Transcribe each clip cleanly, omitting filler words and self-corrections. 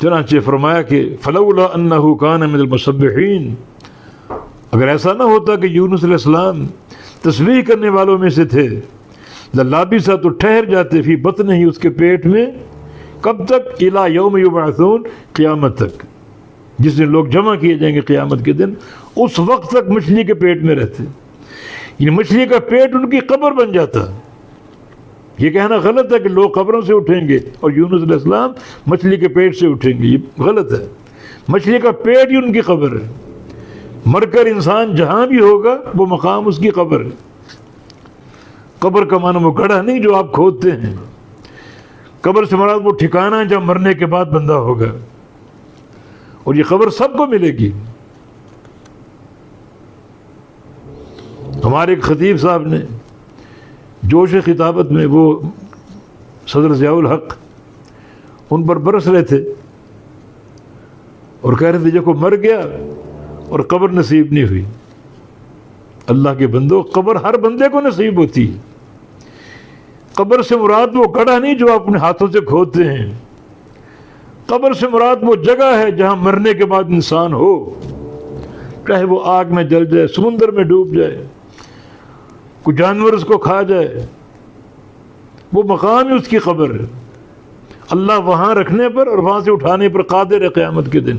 چنانچہ فرمایا کہ فلولا انہ کان من المسبحین، اگر ایسا نہ ہوتا کہ یونس علیہ السلام تسبیح کرنے والوں میں سے تھے، للابث تو ٹھہر جاتے فی بطنہ ہی اس کے پیٹ میں، کب تک؟ الی یوم یبعثون، قیامت تک، جس دن لوگ جمع کیے جائیں گے قیامت کے دن، اس وقت تک مچھلی کے پیٹ میں رہتے، یعنی مچھلی کا پیٹ ان کی قبر بن جاتا۔ یہ کہنا غلط ہے کہ لوگ قبروں سے اٹھیں گے اور یونس علیہ السلام مچھلی کے پیٹ سے اٹھیں گے، یہ غلط ہے۔ مچھلی کا پیٹ ہی ان کی قبر ہے، مر کر انسان جہاں بھی ہوگا وہ مقام اس کی قبر ہے۔ قبر کا معنی وہ گڑھا نہیں جو آپ کھودتے ہیں، قبر سے مراد وہ ٹھکانہ ہے جب مرنے کے بعد بندہ ہوگا، اور یہ قبر سب کو ملے گی۔ ہمارے ایک خطیب صاحب نے جوش خطابت میں، وہ صدر ضیاء الحق ان پر برس رہے تھے اور کہہ رہے تھے دیکھو مر گیا اور قبر نصیب نہیں ہوئی۔ اللہ کے بندو، قبر ہر بندے کو نصیب ہوتی ہے۔ قبر سے مراد وہ گڑھا نہیں جو آپ اپنے ہاتھوں سے کھودتے ہیں، قبر سے مراد وہ جگہ ہے جہاں مرنے کے بعد انسان ہو، چاہے وہ آگ میں جل جائے، سمندر میں ڈوب جائے، کوئی جانور اس کو کھا جائے، وہ مقام ہی اس کی قبر ہے۔ اللہ وہاں رکھنے پر اور وہاں سے اٹھانے پر قادر ہے قیامت کے دن۔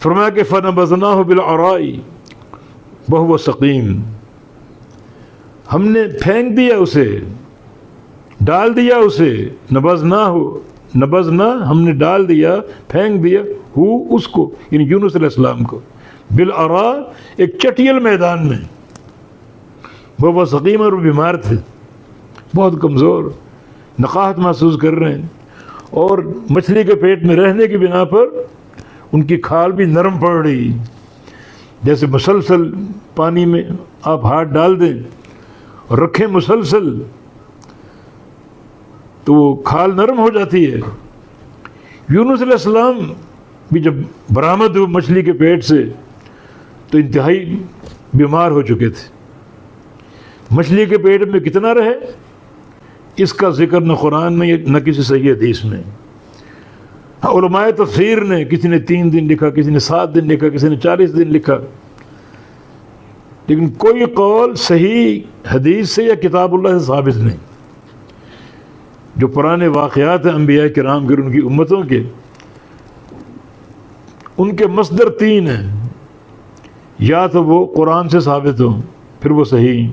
فرمایا کہ فَنَبَذْنَاهُ بِالْعَرَاءِ وَهُوَ سَقِيمٌ، ہم نے پھینک دیا اسے، ڈال دیا اسے، نبذنا ہم نے ڈال دیا، پھینک دیا، ہو اس کو، یعنی یونس علیہ السلام کو، بالعراء ایک چٹیل میدان میں، وہ سقیم، اور وہ بیمار تھے، بہت کمزور، نقاہت محسوس کر رہے ہیں، اور مچھلی کے پیٹ میں رہنے کی بنا پر ان کی کھال بھی نرم پڑ رہی، جیسے مسلسل پانی میں آپ ہاتھ ڈال دیں اور رکھیں مسلسل تو وہ کھال نرم ہو جاتی ہے۔ یونس علیہ السلام بھی جب برآمد ہوئے مچھلی کے پیٹ سے تو انتہائی بیمار ہو چکے تھے۔ مچھلی کے پیٹ میں کتنا رہے اس کا ذکر نہ قرآن میں نہ کسی صحیح حدیث میں۔ علماء تفسیر نے، کسی نے 3 دن لکھا، کسی نے 7 دن لکھا، کسی نے 40 دن لکھا، لیکن کوئی قول صحیح حدیث سے یا کتاب اللہ سے ثابت نہیں۔ جو پرانے واقعات ہیں انبیاء کرام کے، ان کی امتوں کے، ان کے مصدر 3 ہیں، یا تو وہ قرآن سے ثابت ہوں پھر وہ صحیح ہیں،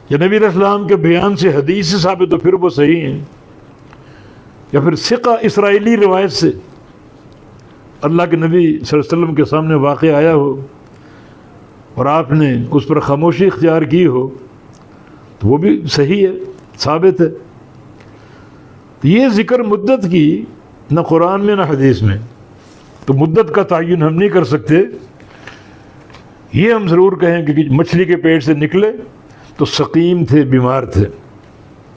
یا نبی علیہ السلام کے بیان سے حدیث سے ثابت ہو پھر وہ صحیح ہیں، یا پھر ثقہ اسرائیلی روایت سے اللہ کے نبی صلی اللہ علیہ وسلم کے سامنے واقع آیا ہو اور آپ نے اس پر خاموشی اختیار کی ہو تو وہ بھی صحیح ہے، ثابت ہے۔ یہ ذکر مدت کی نہ قرآن میں نہ حدیث میں، تو مدت کا تعین ہم نہیں کر سکتے۔ یہ ہم ضرور کہیں کہ مچھلی کے پیٹ سے نکلے تو سقیم تھے، بیمار تھے۔